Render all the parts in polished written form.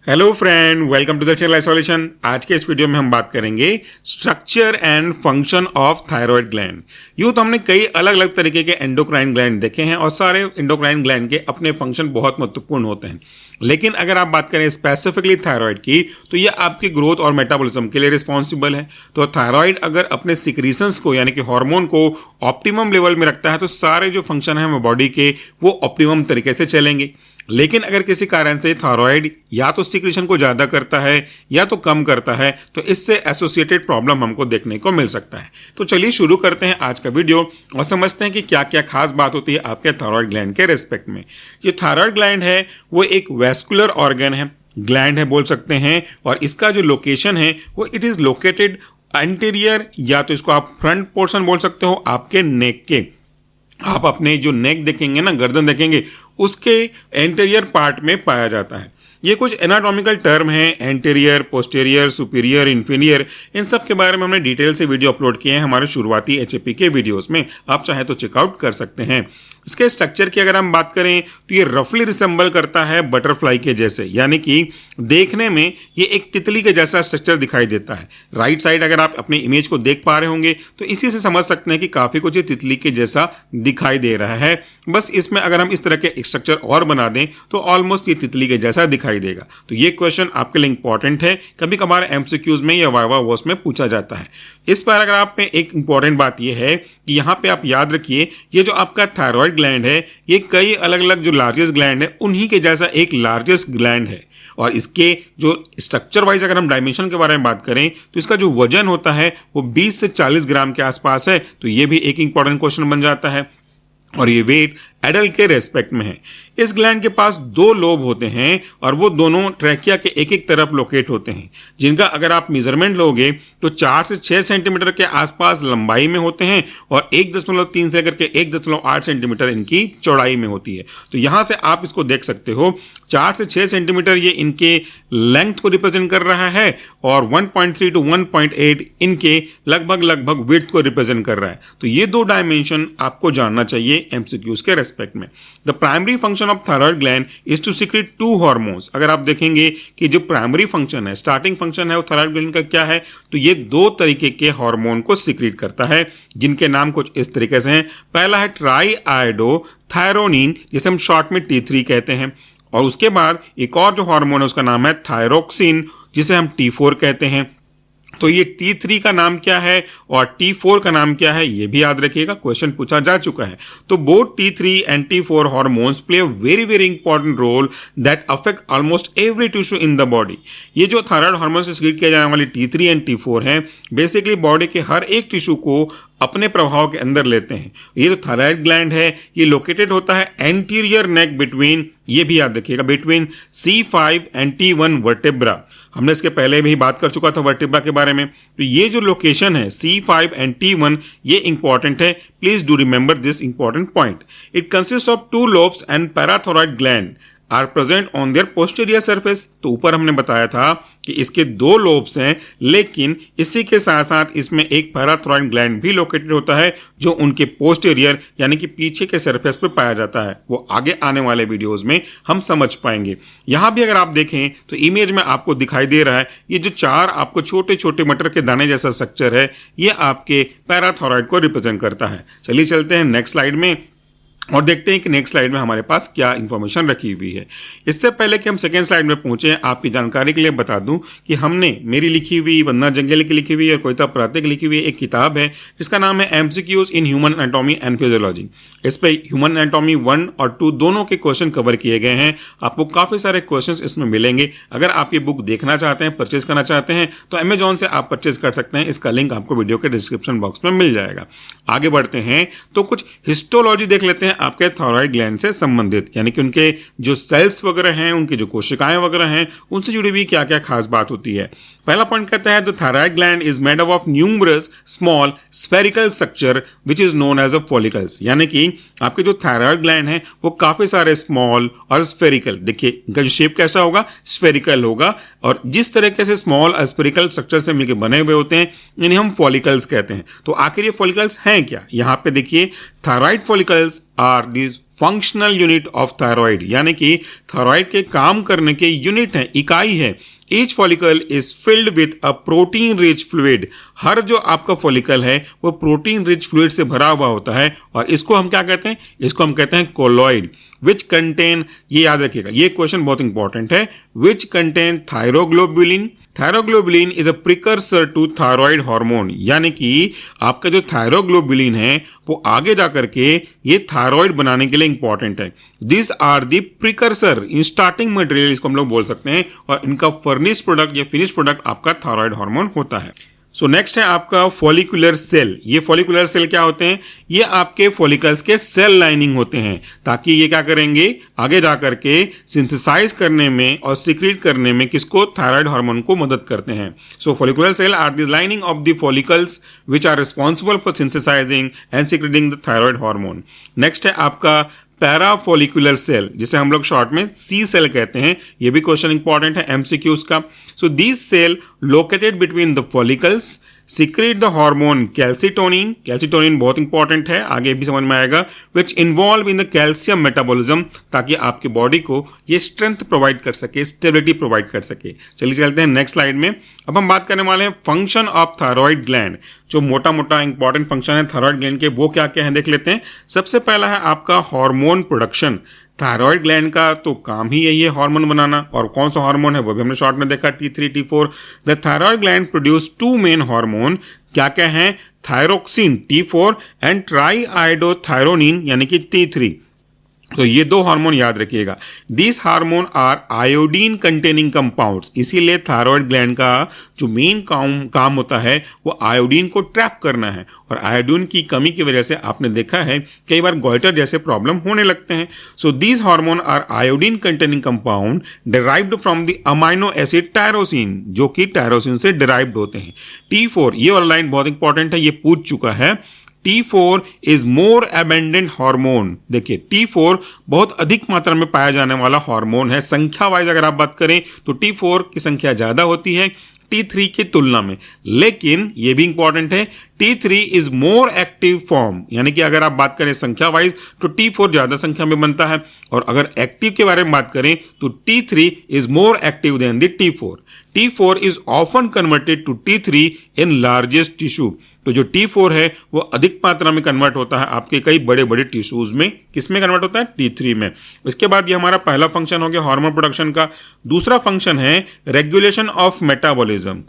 Hello friend, welcome to the channel isolation. आज के इस वीडियो में हम बात करेंगे structure and function of thyroid gland. यूँ तो हमने कई अलग अलग तरीके के एंडोक्राइन ग्लैंड देखे हैं और सारे एंडोक्राइन ग्लैंड के अपने फंक्शन बहुत महत्वपूर्ण होते हैं। लेकिन अगर आप बात करें स्पेसिफिकली थायराइड की, तो ये आपकी ग्रोथ और मेटाबॉलिज्म के लिए रिस्पॉन्सिबल है। तो थायराइड अगर अपने सिक्रीशंस को यानी कि हार्मोन को ऑप्टिमम लेवल में रखता है तो सारे जो फंक्शन है बॉडी के वो ऑप्टिमम तरीके से चलेंगे। लेकिन अगर किसी कारण से थायराइड या तो सिक्रीशन को ज़्यादा करता है या तो कम करता है तो इससे एसोसिएटेड प्रॉब्लम हमको देखने को मिल सकता है। तो चलिए शुरू करते हैं आज का वीडियो और समझते हैं कि क्या क्या खास बात होती है आपके थायराइड ग्लैंड के रेस्पेक्ट में। ये थायराइड ग्लैंड है वो एक वैस्कुलर ऑर्गन है, ग्लैंड है बोल सकते हैं, और इसका जो लोकेशन है वो इट इज़ लोकेटेड एंटीरियर, या तो इसको आप फ्रंट पोर्शन बोल सकते हो आपके नेक के। आप अपने जो नेक देखेंगे ना, गर्दन देखेंगे, उसके एंटीरियर पार्ट में पाया जाता है। ये कुछ एनाटॉमिकल टर्म हैं, एंटीरियर, पोस्टीरियर, सुपीरियर, इंफीरियर, इन सब के बारे में हमने डिटेल से वीडियो अपलोड किए हैं हमारे शुरुआती एचएपी के वीडियोस में, आप चाहे तो चेकआउट कर सकते हैं। इसके स्ट्रक्चर की अगर हम बात करें तो ये रफली रिसेंबल करता है बटरफ्लाई के जैसे, यानी कि देखने में ये एक तितली के जैसा स्ट्रक्चर दिखाई देता है। राइट साइड अगर आप अपने इमेज को देख पा रहे होंगे तो इसी से समझ सकते हैं कि काफ़ी कुछ ये तितली के जैसा दिखाई दे रहा है। बस इसमें अगर हम इस तरह के एक स्ट्रक्चर और बना दें तो ऑलमोस्ट ये तितली के जैसा दिखाई देगा। तो ये क्वेश्चन आपके लिए इंपॉर्टेंट है, कभी कभार एमसीक्यूज में या वाइवा वॉस में पूछा जाता है। इस पैराग्राफ में एक इंपॉर्टेंट बात यह है कि यहाँ पे आप याद रखिए, ये जो आपका थायराइड ग्लैंड है ये कई अलग अलग जो लार्जेस्ट ग्लैंड है उन्हीं के जैसा एक लार्जेस्ट ग्लैंड है। और इसके जो स्ट्रक्चर वाइज अगर हम डायमेंशन के बारे में बात करें तो इसका जो वजन होता है वो 20 से 40 ग्राम के आसपास है। तो ये भी एक इंपॉर्टेंट क्वेश्चन बन जाता है और ये वेट एडल्ट के रेस्पेक्ट में है। इस ग्लैंड के पास दो लोब होते हैं और वो दोनों ट्रैकिया के एक एक तरफ लोकेट होते हैं, जिनका अगर आप मेजरमेंट लोगे तो 4 से 6 सेंटीमीटर के आसपास लंबाई में होते हैं और 1.3 से लेकर के 1.8 सेंटीमीटर इनकी चौड़ाई में होती है। तो यहां से आप इसको देख सकते हो, 4 से 6 सेंटीमीटर ये इनके लेंथ को रिप्रेजेंट कर रहा है और 1.3 to 1.8 इनके लगभग विड्थ को रिप्रेजेंट कर रहा है। तो ये दो डायमेंशन आपको जानना चाहिए एमसीक्यूज के रेस्पेक्ट में। The primary function of thyroid gland is to secrete 2 hormones. अगर आप देखेंगे कि जो प्राइमरी फंक्शन है, स्टार्टिंग फंक्शन है वो थायराइड ग्लैंड का क्या है, तो ये 2 तरीके के हार्मोन को सीक्रेट करता है, जिनके नाम कुछ इस तरीके से हैं। पहला है ट्राई आयोडो थायरोनिन, जिसे हम शॉर्ट में T3 कहते हैं, और उसके बाद एक और जो हार्मोन है उसका नाम है थायरोक्सिन, जिसे हम T4 कहते हैं। तो ये T3 का नाम क्या है और T4 का नाम क्या है ये भी याद रखिएगा, क्वेश्चन पूछा जा चुका है। तो both T3 and T4 hormones play a very very important role that affect almost every tissue in the body. ये जो थायराइड हार्मोन से सीक्रेट किया जाने वाली T3 एंड T4 हैं, बेसिकली बॉडी के हर एक टिश्यू को अपने प्रभाव के अंदर लेते हैं। ये जो थायराइड ग्लैंड है ये लोकेटेड होता है एंटीरियर नेक बिटवीन, ये भी याद रखिएगा, between C5 and T1 vertebra. हमने इसके पहले भी बात कर चुका था वर्टेब्रा के बारे में। तो ये जो लोकेशन है C5 एंड T1 ये इंपॉर्टेंट है, please do remember this important point. It consist of 2 lobes and parathyroid gland are present on their posterior surface. तो ऊपर हमने बताया था कि इसके 2 लोब्स हैं, लेकिन इसी के साथ साथ इसमें एक पैराथोराइड ग्लैंड भी लोकेटेड होता है जो उनके पोस्टीरियर यानी कि पीछे के सरफेस पर पाया जाता है। वो आगे आने वाले वीडियोस में हम समझ पाएंगे। यहां भी अगर आप देखें तो इमेज में आपको दिखाई दे रहा है ये जो 4 आपको छोटे छोटे मटर के दाने जैसा स्ट्रक्चर है, ये आपके पैराथोराइड को रिप्रेजेंट करता है। चलिए चलते हैं नेक्स्ट स्लाइड में और देखते हैं कि नेक्स्ट स्लाइड में हमारे पास क्या इंफॉर्मेशन रखी हुई है। इससे पहले कि हम सेकेंड स्लाइड में पहुंचे, आपकी जानकारी के लिए बता दूं कि हमने मेरी लिखी हुई, वंदना जंगेली की लिखी हुई और कोयता प्राते की लिखी हुई एक किताब है जिसका नाम है MCQs in human anatomy and physiology. इस पर ह्यूमन एनाटॉमी 1 और 2 दोनों के क्वेश्चन कवर किए गए हैं। आपको काफ़ी सारे क्वेश्चन इसमें मिलेंगे। अगर आप ये बुक देखना चाहते हैं, परचेज करना चाहते हैं तो अमेजॉन से आप परचेज कर सकते हैं। इसका लिंक आपको वीडियो के डिस्क्रिप्शन बॉक्स में मिल जाएगा। आगे बढ़ते हैं तो कुछ हिस्टोलॉजी देख लेते हैं आपके थायराइड ग्लैंड से संबंधित, यानी कि उनके जो सेल्स वगैरह हैं, उनकी जो कोशिकाएं वगैरह हैं, उनसे जुड़ी हुई क्या क्या खास बात होती है। पहला पॉइंट कहता है the thyroid gland is made up of numerous small spherical structure which is known as a follicles. यानी कि आपके जो थायराइड ग्लैंड है वो काफी सारे स्मॉल और स्फेरिकल, देखिए इनका जो शेप कैसा होगा, स्फेरिकल होगा, और जिस तरीके से स्मॉल और स्फेरिकल स्ट्रक्चर से मिलकर बने हुए होते हैं इन्हें हम फॉलिकल्स कहते हैं। तो आखिर ये फॉलिकल्स हैं क्या, यहाँ पे देखिए thyroid follicles are these functional unit of thyroid, यानी कि थायराइड के काम करने के यूनिट है, इकाई है। Each follicle is filled with a protein rich fluid. हर जो आपका फॉलिकल है वो प्रोटीन रिच फ्लूइड से भरा हुआ होता है और इसको हम क्या कहते हैं, इसको हम कहते हैं कोलॉइड, विच कंटेन, ये याद रखिएगा, ये क्वेश्चन बहुत इंपॉर्टेंट है, which contain thyroglobulin. Thyroglobulin is a precursor to thyroid hormone, यानी कि आपका जो थायरोग्लोबुलिन है वो आगे जाकर के ये थायराइड बनाने के लिए इंपॉर्टेंट है। दिस आर दी प्रिकर्सर, इन स्टार्टिंग मटेरियल इसको हम लोग बोल सकते हैं, और इनका फर्निश प्रोडक्ट या फिनिश प्रोडक्ट आपका थायराइड हार्मोन होता है। सो नेक्स्ट है आपका फॉलिकुलर सेल। ये फॉलिकुलर सेल क्या होते हैं, ये आपके फॉलिकल्स के सेल लाइनिंग होते हैं, ताकि ये क्या करेंगे, आगे जाकर के सिंथेसाइज करने में और सिक्रीट करने में किसको, थायराइड हार्मोन को मदद करते हैं। So follicular cell are the lining of the follicles which are responsible for synthesising and secreting the thyroid hormone. Next है आपका पैराफॉलिकुलर सेल, जिसे हम लोग शॉर्ट में सी सेल कहते हैं। ये भी क्वेश्चन इंपॉर्टेंट है एमसीक्यूज का। So this cell located between the follicles secrete the hormone calcitonin. Calcitonin बहुत इंपॉर्टेंट है, आगे भी समझ में आएगा, which involve in the calcium metabolism, ताकि आपकी बॉडी को ये स्ट्रेंथ प्रोवाइड कर सके, स्टेबिलिटी प्रोवाइड कर सके। चलिए चलते हैं नेक्स्ट स्लाइड में। अब हम बात करने वाले हैं फंक्शन ऑफ थायराइड ग्लैंड। जो मोटा मोटा इंपॉर्टेंट फंक्शन है थायराइड ग्लैंड के, वो क्या क्या है देख लेते हैं। सबसे पहला है आपका हार्मोन प्रोडक्शन। थायराइड ग्लैंड का तो काम ही यही है हार्मोन बनाना, और कौन सा हार्मोन है वो भी हमने शॉर्ट में देखा, T3 T4। The thyroid gland produce two main hormone, क्या क्या है, थायरोक्सिन T4 एंड ट्राईआयोडोथायरोनिन यानी कि T3। तो ये दो हार्मोन याद रखिएगा। This hormone are iodine containing compounds, इसीलिए थायराइड ग्लैंड का जो मेन काम होता है वो आयोडीन को ट्रैप करना है, और आयोडीन की कमी की वजह से आपने देखा है कई बार गोइटर जैसे प्रॉब्लम होने लगते हैं। So these hormone are iodine containing compound derived from the amino acid tyrosine, जो कि टायरोसिन से डिराइव्ड होते हैं। T4, ये वाला लाइन बहुत इंपॉर्टेंट है, ये पूछ चुका है। T4 is more abandoned hormone. देखिए T4 बहुत अधिक मात्रा में पाया जाने वाला हार्मोन है। संख्या वाइज अगर आप बात करें तो T4 की संख्या ज्यादा होती है T3 की तुलना में, लेकिन ये भी इंपॉर्टेंट है T3 is more active form, यानी कि अगर आप बात करें संख्या वाइज तो T4 ज्यादा संख्या में बनता है, और अगर एक्टिव के बारे में बात करें तो T3 is more active than the T4। T4 is often converted to T3 in largest tissue. तो जो T4 है वो अधिक मात्रा में कन्वर्ट होता है आपके कई बड़े बड़े टिश्यूज में। किसमें कन्वर्ट होता है, T3 में। इसके बाद ये हमारा पहला फंक्शन हो गया हार्मोन प्रोडक्शन का। दूसरा फंक्शन है रेगुलेशन ऑफ मेटाबॉलिज्म।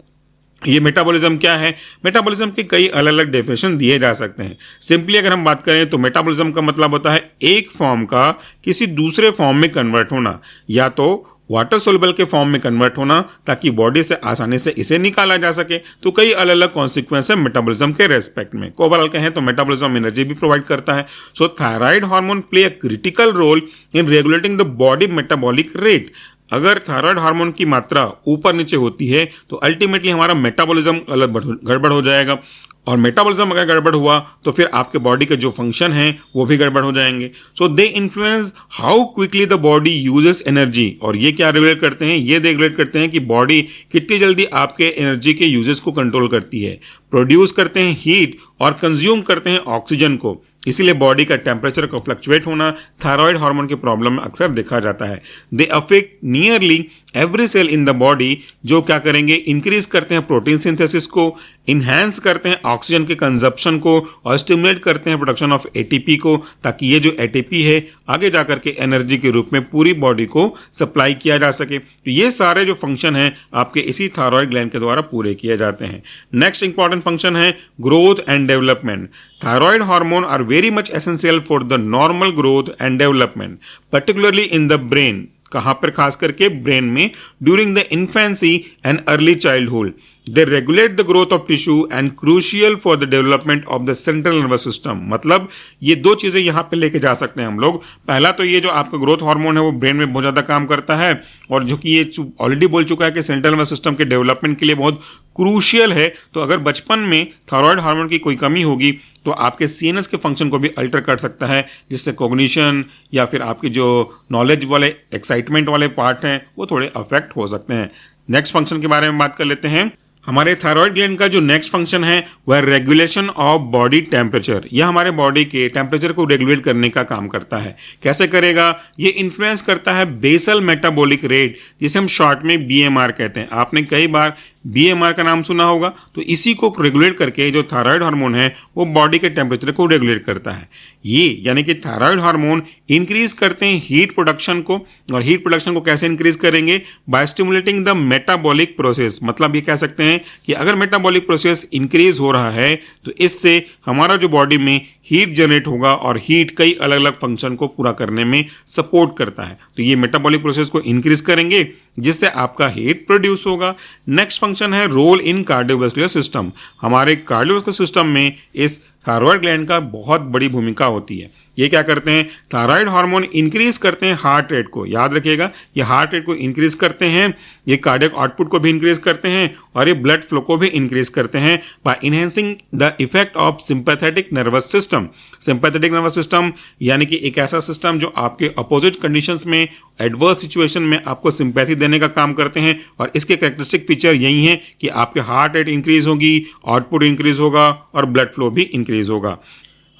ये मेटाबॉलिज्म क्या है, मेटाबॉलिज्म के कई अलग अलग डेफिनेशन दिए जा सकते हैं। सिंपली अगर हम बात करें तो मेटाबॉलिज्म का मतलब होता है एक फॉर्म का किसी दूसरे फॉर्म में कन्वर्ट होना, या तो वाटर सोल्युबल के फॉर्म में कन्वर्ट होना ताकि बॉडी से आसानी से इसे निकाला जा सके। तो कई अलग अलग कॉन्सिक्वेंस है मेटाबॉलिज्म के रेस्पेक्ट में। ओवरऑल कहें तो मेटाबॉलिज्म एनर्जी भी प्रोवाइड करता है। So thyroid hormone play a critical role in regulating the body metabolic rate. अगर थायराइड हार्मोन की मात्रा ऊपर नीचे होती है तो अल्टीमेटली हमारा मेटाबॉलिज्म गड़बड़ हो जाएगा, और मेटाबॉलिज्म अगर गड़बड़ हुआ तो फिर आपके बॉडी के जो फंक्शन हैं वो भी गड़बड़ हो जाएंगे। So they influence how quickly the body uses energy, और ये क्या रेगुलेट करते हैं, ये रेगुलेट करते हैं कि बॉडी कितनी जल्दी आपके एनर्जी के यूजेस को कंट्रोल करती है, प्रोड्यूस करते हैं हीट और कंज्यूम करते हैं ऑक्सीजन को। इसीलिए बॉडी का टेम्परेचर का फ्लक्चुएट होना थायराइड हार्मोन के प्रॉब्लम में अक्सर देखा जाता है। They affect nearly every cell in the body, जो क्या करेंगे, इंक्रीज करते हैं प्रोटीन सिंथेसिस को, इन्हेंस करते हैं ऑक्सीजन के कंजप्शन को, और स्टिमुलेट करते हैं प्रोडक्शन ऑफ एटीपी को, ताकि ये जो एटीपी है आगे जाकर के एनर्जी के रूप में पूरी बॉडी को सप्लाई किया जा सके। तो ये सारे जो फंक्शन हैं आपके इसी थायराइड ग्लैंड के द्वारा पूरे किए जाते हैं। नेक्स्ट इंपॉर्टेंट फंक्शन है growth and development. Thyroid hormone are very much essential for the normal growth and development, particularly in the brain. कहां पर, खास करके ब्रेन में, during the infancy and early childhood. They regulate the growth of tissue and crucial for the development of the central nervous system. मतलब ये दो चीजें यहां पे लेके जा सकते हैं हम लोग। पहला तो ये जो आपका ग्रोथ हार्मोन है वो ब्रेन में बहुत ज्यादा काम करता है, और जो कि ये ऑलरेडी बोल चुका है कि सेंट्रल नर्वस सिस्टम के डेवलपमेंट के लिए बहुत क्रूशियल है। तो अगर बचपन में थायराइड हार्मोन की कोई कमी होगी तो आपके सीएनएस के फंक्शन को भी अल्टर कर सकता है, जिससे कॉग्निशन या फिर आपकी जो नॉलेज वाले एक्साइटमेंट वाले पार्ट हैं वो थोड़े अफेक्ट हो सकते हैं। नेक्स्ट फंक्शन के बारे में बात कर लेते हैं। हमारे थायराइड ग्लैंड का जो नेक्स्ट फंक्शन है वह रेगुलेशन ऑफ बॉडी टेम्परेचर। यह हमारे बॉडी के टेम्परेचर को रेगुलेट करने का काम करता है। कैसे करेगा? ये इन्फ्लुएंस करता है बेसल मेटाबॉलिक रेट, जिसे हम शॉर्ट में बीएमआर कहते हैं। आपने कई बार बीएमआर का नाम सुना होगा। तो इसी को रेगुलेट करके जो थायराइड हार्मोन है वो बॉडी के टेम्परेचर को रेगुलेट करता है। ये यानी कि थायराइड हार्मोन इंक्रीज करते हैं हीट प्रोडक्शन को। और हीट प्रोडक्शन को कैसे इंक्रीज करेंगे? By stimulating the metabolic process. मतलब ये कह सकते हैं कि अगर मेटाबॉलिक प्रोसेस इंक्रीज हो रहा है तो इससे हमारा जो बॉडी में हीट जनरेट होगा और हीट कई अलग अलग फंक्शन को पूरा करने में सपोर्ट करता है। तो ये मेटाबॉलिक प्रोसेस को इंक्रीज करेंगे जिससे आपका हीट प्रोड्यूस होगा। नेक्स्ट फंक्शन है रोल इन कार्डियोवास्कुलर सिस्टम। हमारे कार्डियोवास्कुलर सिस्टम में इस थायराइड ग्लैंड का बहुत बड़ी भूमिका होती है। ये क्या करते हैं? थायराइड हार्मोन इंक्रीज करते हैं हार्ट रेट को। याद रखिएगा, ये हार्ट रेट को इंक्रीज करते हैं, ये कार्डियक आउटपुट को भी इंक्रीज करते हैं और ये ब्लड फ्लो को भी इंक्रीज करते हैं by enhancing the effect of sympathetic nervous system. Sympathetic nervous system यानी कि एक ऐसा सिस्टम जो आपके अपोजिट कंडीशंस में, एडवर्स सिचुएशन में आपको सिंपैथी देने का काम करते हैं। और इसके कैरेक्टरिस्टिक फीचर यही है कि आपके हार्ट रेट इंक्रीज होगी, आउटपुट इंक्रीज होगा और ब्लड फ्लो भी इंक्रीज होगा।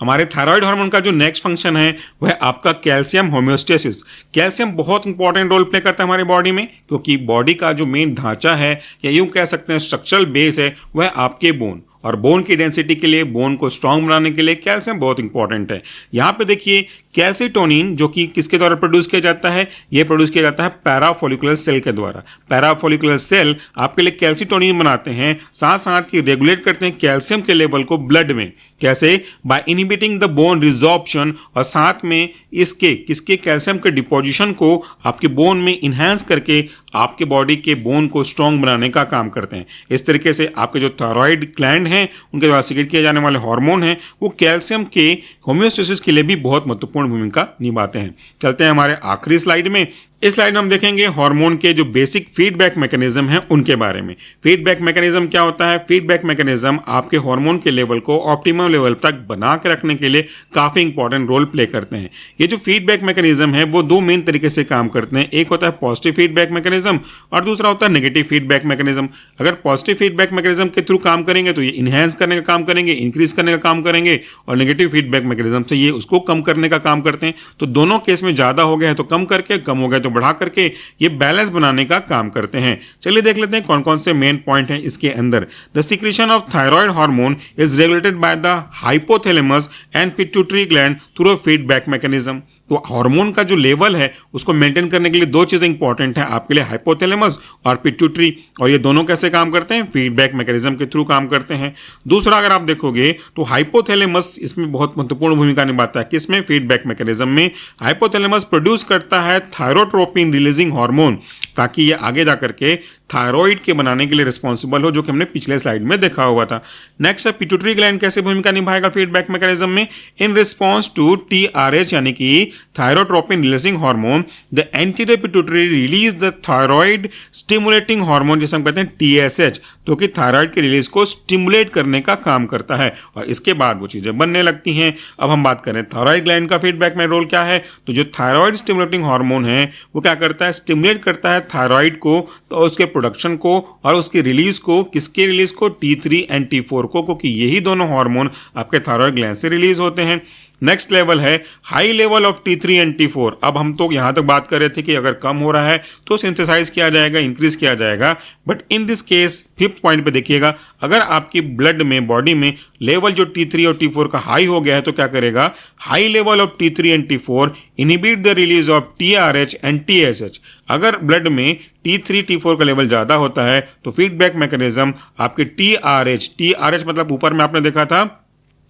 हमारे थायराइड हार्मोन का जो नेक्स्ट फंक्शन है वह आपका कैल्शियम होम्योस्टेसिस। कैल्शियम बहुत इंपॉर्टेंट रोल प्ले करता है हमारे बॉडी में, क्योंकि बॉडी का जो मेन ढांचा है या यूं कह सकते हैं स्ट्रक्चरल बेस है वह आपके बोन, और बोन की डेंसिटी के लिए, बोन को स्ट्रांग बनाने के लिए कैल्शियम बहुत इंपॉर्टेंट है। यहाँ पे देखिए कैल्सिटोनिन जो कि किसके द्वारा प्रोड्यूस किया जाता है? ये प्रोड्यूस किया जाता है पैराफोलिकुलर सेल के द्वारा। पैराफोलिकुलर सेल आपके लिए कैल्सिटोनिन बनाते हैं, साथ साथ ही रेगुलेट करते हैं कैल्शियम के लेवल को ब्लड में। कैसे? By inhibiting the bone resorption, और साथ में इसके किसके कैल्शियम के डिपोजिशन को आपके बोन में इन्हांस करके आपके बॉडी के बोन को स्ट्रांग बनाने का काम करते हैं। इस तरीके से आपके जो थायराइड ग्लैंड हैं उनके द्वारा सीक्रेट किए जाने वाले हार्मोन हैं वो कैल्शियम के होम्योस्टेसिस के लिए भी बहुत महत्वपूर्ण भूमिका निभाते हैं। चलते हैं हमारे आखिरी स्लाइड में। इस स्लाइड में हम देखेंगे हार्मोन के जो बेसिक फीडबैक मैकेनिज्म हैं उनके बारे में। फीडबैक मैकेनिज्म क्या होता है? फीडबैक मैकेनिज्म आपके हार्मोन के लेवल को ऑप्टिमम लेवल तक बना के रखने के लिए काफी इंपॉर्टेंट रोल प्ले करते हैं। ये जो फीडबैक मैकेनिज्म है वो दो मेन तरीके से काम करते हैं। एक होता है पॉजिटिव फीडबैक मैकेनिज्म और दूसरा होता है नेगेटिव फीडबैक मैकेनिज्म। अगर पॉजिटिव फीडबैक मैकेनिज्म के थ्रू काम करेंगे तो ये इनहेंस करने का काम करेंगे, इंक्रीज करने का काम करेंगे, और नेगेटिव फीडबैक मैकेनिज्म से ये उसको कम करने का काम करते हैं। तो दोनों केस में ज्यादा हो गया है तो कम करके, कम हो गया तो बढ़ा करके ये बैलेंस बनाने का काम करते हैं। चलिए देख लेते हैं कौन कौन से मेन पॉइंट हैं इसके अंदर। The secretion of thyroid hormone is regulated by the hypothalamus and pituitary gland through a feedback mechanism. तो हार्मोन का जो लेवल है उसको मेंटेन करने के लिए दो चीजें इंपॉर्टेंट हैं आपके लिए, हाइपोथैलेमस और पिट्यूटरी। और ये दोनों कैसे काम करते हैं? फीडबैक मैकेनिज्म के थ्रू काम करते हैं। दूसरा अगर आप देखोगे तो हाइपोथैलेमस इसमें बहुत महत्वपूर्ण भूमिका निभाता है। किसमें? फीडबैक मैकेनिज्म में। हाइपोथैलेमस प्रोड्यूस करता है थायरोट्रोपिन रिलीजिंग हार्मोन, ताकि ये आगे जाकर के थायराइड के बनाने के लिए रिस्पॉन्सिबल हो, जो कि हमने पिछले स्लाइड में देखा हुआ था। नेक्स्ट है पिट्यूटरी ग्लैंड कैसे भूमिका निभाएगा फीडबैक मैकेनिज्म में? इन रिस्पॉन्स टू टीआरएच यानी कि thyrotropin releasing hormone, the anterior pituitary release the thyroid stimulating hormone, जिसे हम कहते हैं टीएसएच, जो कि थायराइड के रिलीज को स्टिमुलेट करने का काम करता है और इसके बाद वो चीजें बनने लगती हैं। अब हम बात करें थायराइड ग्लैंड का फीडबैक में रोल क्या है, तो जो थायराइड स्टिमुलेटिंग हार्मोन है वो क्या करता है? स्टिमुलेट करता है थायराइड को, तो उसके प्रोडक्शन को और उसकी रिलीज को। किसके रिलीज को? T3 एंड T4 को, क्योंकि यही दोनों हार्मोन आपके थायराइड ग्लैंड से रिलीज होते हैं। नेक्स्ट लेवल है high level of T3 and T4। अब हम तो यहां तक बात कर रहे थे कि अगर कम हो रहा है तो सिंथेसाइज किया जाएगा, इंक्रीज किया जाएगा, but in this case fifth point पे देखिएगा, अगर आपकी ब्लड में, बॉडी में लेवल जो T3 और T4 का हाई हो गया है तो क्या करेगा? High level of T3 and T4 inhibit the release of TRH and TSH। अगर ब्लड में T3 T4 का लेवल ज्यादा होता है तो फीडबैक मैकेनिज्म आपके TRH मतलब ऊपर में आपने देखा था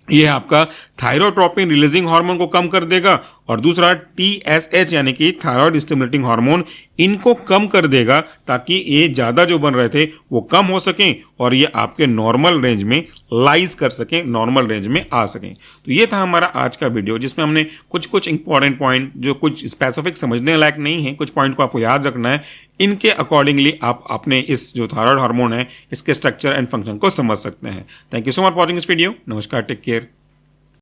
ये आपका थायरोट्रोपिन रिलीजिंग हार्मोन को कम कर देगा, और दूसरा TSH यानी कि थायराइड स्टिमुलेटिंग हार्मोन, इनको कम कर देगा ताकि ये ज़्यादा जो बन रहे थे वो कम हो सकें और ये आपके नॉर्मल रेंज में लाइज कर सकें, नॉर्मल रेंज में आ सकें। तो ये था हमारा आज का वीडियो, जिसमें हमने कुछ इंपॉर्टेंट पॉइंट जो कुछ स्पेसिफिक समझने लायक नहीं है, कुछ पॉइंट को आपको याद रखना है, इनके अकॉर्डिंगली आप अपने इस जो थायराइड हार्मोन है इसके स्ट्रक्चर एंड फंक्शन को समझ सकते हैं। Thank you so much for watching this video. नमस्कार, टेक केयर।